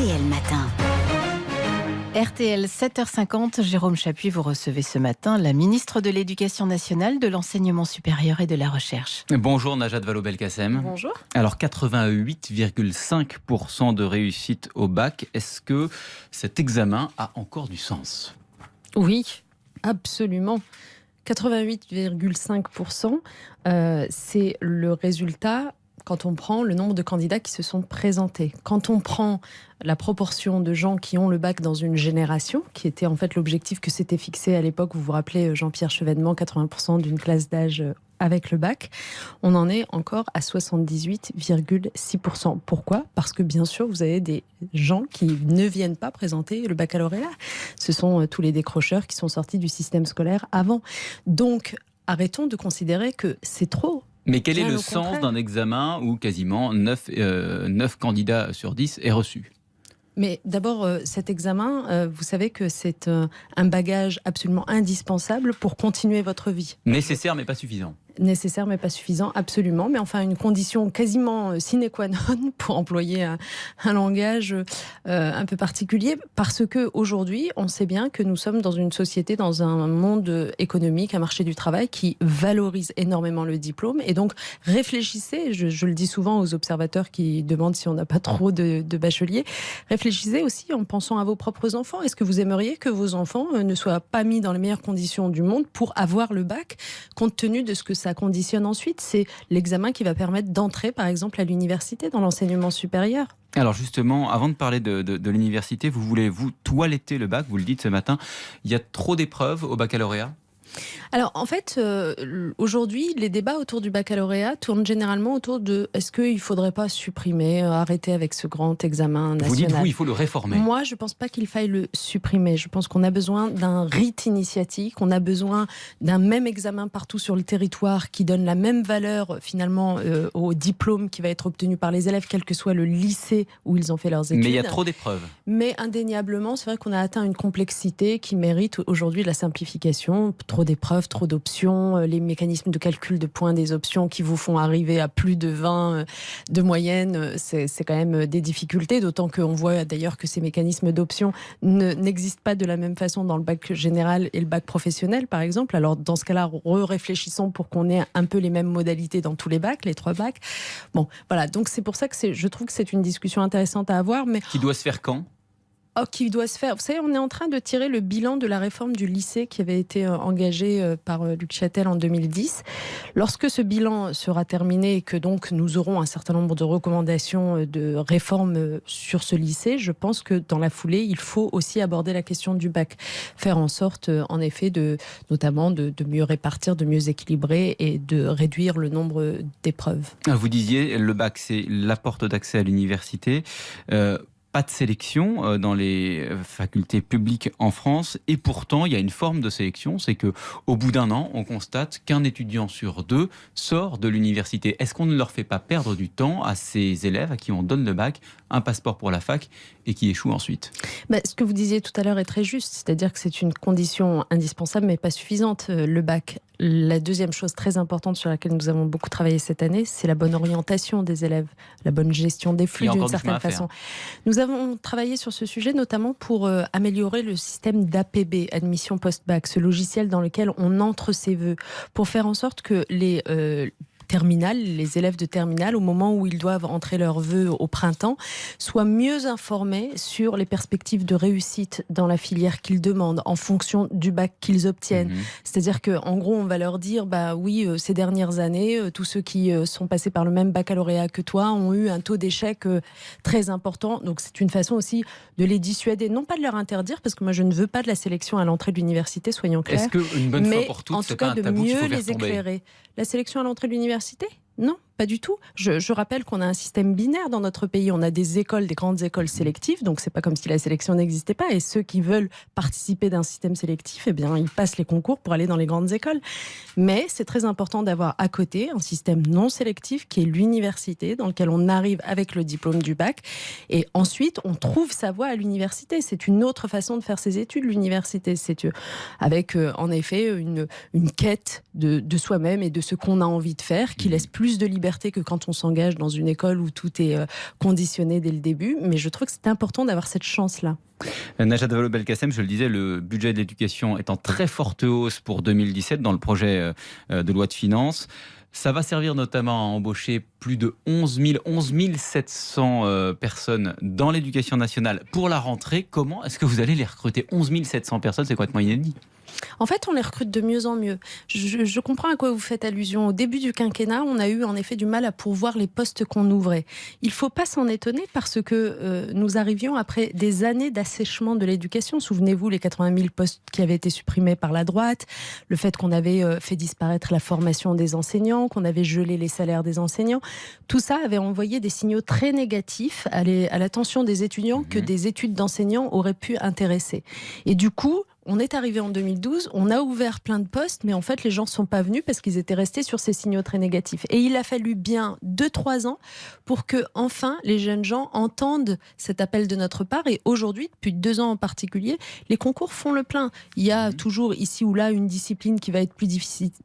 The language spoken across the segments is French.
RTL Matin. RTL 7h50, Jérôme Chapuis, vous recevez ce matin la ministre de l'Éducation nationale, de l'Enseignement supérieur et de la Recherche. Bonjour Najat Vallaud-Belkacem. Bonjour. Alors 88,5% de réussite au bac, est-ce que cet examen a encore du sens ? Oui, absolument. 88,5%, c'est le résultat quand on prend le nombre de candidats qui se sont présentés. Quand on prend la proportion de gens qui ont le bac dans une génération, qui était en fait l'objectif que s'était fixé à l'époque, vous vous rappelez Jean-Pierre Chevènement, 80% d'une classe d'âge avec le bac, on en est encore à 78,6%. Pourquoi ? Parce que bien sûr, vous avez des gens qui ne viennent pas présenter le baccalauréat. Ce sont tous les décrocheurs qui sont sortis du système scolaire avant. Donc, arrêtons de considérer que c'est trop. Mais quel est le contraire. sens d'un examen où quasiment 9 candidats sur 10 est reçu ? Mais d'abord, cet examen, vous savez que c'est un bagage absolument indispensable pour continuer votre vie. Nécessaire mais pas suffisant. Nécessaire mais pas suffisant, absolument. Mais enfin, une condition quasiment sine qua non, pour employer un langage un peu particulier, parce qu'aujourd'hui, on sait bien que nous sommes dans une société, dans un monde économique, un marché du travail qui valorise énormément le diplôme. Et donc, réfléchissez, je le dis souvent aux observateurs qui demandent si on n'a pas trop de bacheliers, réfléchissez aussi en pensant à vos propres enfants. Est-ce que vous aimeriez que vos enfants ne soient pas mis dans les meilleures conditions du monde pour avoir le bac, compte tenu de ce que ça conditionne ensuite? C'est l'examen qui va permettre d'entrer, par exemple, à l'université, dans l'enseignement supérieur. Alors justement, avant de parler de l'université, vous voulez toiletter le bac, vous le dites ce matin, il y a trop d'épreuves au baccalauréat ? Alors en fait, aujourd'hui, les débats autour du baccalauréat tournent généralement autour de est-ce qu'il ne faudrait pas supprimer, arrêter avec ce grand examen national. Vous dites, il faut le réformer. Moi, je ne pense pas qu'il faille le supprimer. Je pense qu'on a besoin d'un rite initiatique, on a besoin d'un même examen partout sur le territoire qui donne la même valeur finalement au diplôme qui va être obtenu par les élèves, quel que soit le lycée où ils ont fait leurs études. Mais il y a trop d'épreuves. Mais indéniablement, c'est vrai qu'on a atteint une complexité qui mérite aujourd'hui la simplification. Trop d'épreuves, trop d'options, les mécanismes de calcul de points des options qui vous font arriver à plus de 20 de moyenne, c'est quand même des difficultés, d'autant qu'on voit d'ailleurs que ces mécanismes d'options n'existent pas de la même façon dans le bac général et le bac professionnel, par exemple. Alors dans ce cas-là, réfléchissons pour qu'on ait un peu les mêmes modalités dans tous les bacs, les 3 bacs. Bon, voilà, donc c'est pour ça que je trouve que c'est une discussion intéressante à avoir. Mais Qui doit se faire quand ? Qui doit se faire. Vous savez, on est en train de tirer le bilan de la réforme du lycée qui avait été engagée par Luc Châtel en 2010. Lorsque ce bilan sera terminé et que donc nous aurons un certain nombre de recommandations de réforme sur ce lycée, je pense que dans la foulée, il faut aussi aborder la question du bac. Faire en sorte, en effet, notamment de mieux répartir, de mieux équilibrer et de réduire le nombre d'épreuves. Vous disiez, le bac, c'est la porte d'accès à l'université. Pas de sélection dans les facultés publiques en France, et pourtant il y a une forme de sélection, c'est qu'au bout d'un an, on constate qu'un étudiant sur 2 sort de l'université. Est-ce qu'on ne leur fait pas perdre du temps à ces élèves à qui on donne le bac, un passeport pour la fac, et qui échouent ensuite ? Ce que vous disiez tout à l'heure est très juste, c'est-à-dire que c'est une condition indispensable mais pas suffisante, le bac. La deuxième chose très importante sur laquelle nous avons beaucoup travaillé cette année, c'est la bonne orientation des élèves, la bonne gestion des flux d'une certaine façon. Nous avons travaillé sur ce sujet notamment pour améliorer le système d'APB, admission post-bac, ce logiciel dans lequel on entre ses vœux, pour faire en sorte que les élèves de terminale, au moment où ils doivent entrer leurs vœux au printemps, soient mieux informés sur les perspectives de réussite dans la filière qu'ils demandent, en fonction du bac qu'ils obtiennent. C'est-à-dire qu'en gros, on va leur dire, oui, ces dernières années, tous ceux qui sont passés par le même baccalauréat que toi ont eu un taux d'échec très important. Donc c'est une façon aussi de les dissuader, non pas de leur interdire, parce que moi je ne veux pas de la sélection à l'entrée de l'université, soyons clairs. Est-ce qu'une bonne fois pour toutes, c'est pas un tabou qu'il faut faire tomber ? Mais en tout cas de mieux les éclairer. La sélection à l'entrée de l'université ? Non, pas du tout. Je rappelle qu'on a un système binaire dans notre pays. On a des écoles, des grandes écoles sélectives, donc c'est pas comme si la sélection n'existait pas. Et ceux qui veulent participer d'un système sélectif, eh bien, ils passent les concours pour aller dans les grandes écoles. Mais c'est très important d'avoir à côté un système non sélectif qui est l'université, dans lequel on arrive avec le diplôme du bac. Et ensuite, on trouve sa voie à l'université. C'est une autre façon de faire ses études, l'université. C'est avec, en effet, une quête de soi-même et de ce qu'on a envie de faire, qui laisse plus de liberté liberté que quand on s'engage dans une école où tout est conditionné dès le début. Mais je trouve que c'est important d'avoir cette chance-là. Najat Vallaud-Belkacem, je le disais, le budget de l'éducation est en très forte hausse pour 2017 dans le projet de loi de finances. Ça va servir notamment à embaucher plus de 11 700 personnes dans l'éducation nationale pour la rentrée. Comment est-ce que vous allez les recruter ? 11 700 personnes, c'est complètement inédit. En fait, on les recrute de mieux en mieux. Je comprends à quoi vous faites allusion. Au début du quinquennat, on a eu en effet du mal à pourvoir les postes qu'on ouvrait. Il ne faut pas s'en étonner parce que nous arrivions après des années d'assèchement de l'éducation. Souvenez-vous, les 80 000 postes qui avaient été supprimés par la droite, le fait qu'on avait fait disparaître la formation des enseignants, qu'on avait gelé les salaires des enseignants. Tout ça avait envoyé des signaux très négatifs à l'attention des étudiants que des études d'enseignants auraient pu intéresser. Et du coup, on est arrivé en 2012, on a ouvert plein de postes, mais en fait, les gens ne sont pas venus parce qu'ils étaient restés sur ces signaux très négatifs. Et il a fallu bien 2-3 ans pour que, enfin, les jeunes gens entendent cet appel de notre part. Et aujourd'hui, depuis 2 ans en particulier, les concours font le plein. Il y a toujours ici ou là une discipline qui va être plus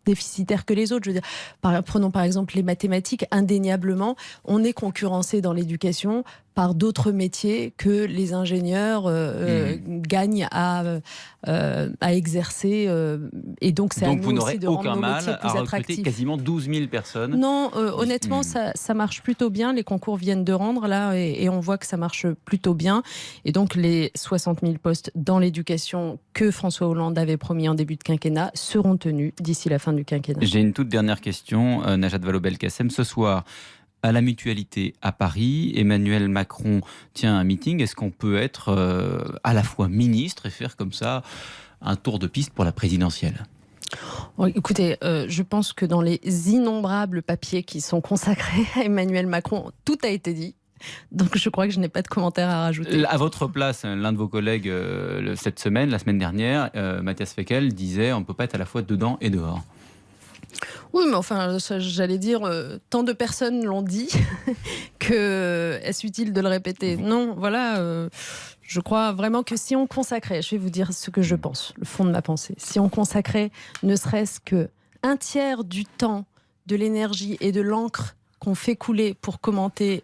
déficitaire que les autres. Je veux dire, prenons par exemple les mathématiques. Indéniablement, on est concurrencé dans l'éducation par d'autres métiers que les ingénieurs gagnent à exercer. Et donc, c'est à nous aussi de rendre nos métiers plus attractifs. Donc, vous n'aurez aucun mal à recruter quasiment 12 000 personnes. Non, honnêtement, ça marche plutôt bien. Les concours viennent de rendre, là, et on voit que ça marche plutôt bien. Et donc, les 60 000 postes dans l'éducation que François Hollande avait promis en début de quinquennat seront tenus d'ici la fin du quinquennat. J'ai une toute dernière question, Najat Vallaud-Belkacem. Ce soir, à la Mutualité à Paris, Emmanuel Macron tient un meeting. Est-ce qu'on peut être à la fois ministre et faire comme ça un tour de piste pour la présidentielle ? Écoutez, je pense que dans les innombrables papiers qui sont consacrés à Emmanuel Macron, tout a été dit. Donc je crois que je n'ai pas de commentaires à rajouter. À votre place, l'un de vos collègues cette semaine, la semaine dernière, Matthias Fekl, disait on ne peut pas être à la fois dedans et dehors. Oui, mais enfin, j'allais dire, tant de personnes l'ont dit que est-ce utile de le répéter ? Non, voilà, je crois vraiment que si on consacrait, je vais vous dire ce que je pense, le fond de ma pensée, si on consacrait ne serait-ce qu'un tiers du temps, de l'énergie et de l'encre qu'on fait couler pour commenter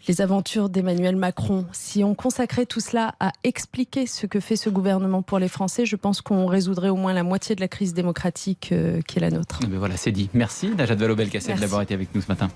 les aventures d'Emmanuel Macron, si on consacrait tout cela à expliquer ce que fait ce gouvernement pour les Français, je pense qu'on résoudrait au moins la moitié de la crise démocratique qui est la nôtre. Mais voilà, c'est dit. Merci Najat Vallaud-Belkacem d'avoir été avec nous ce matin.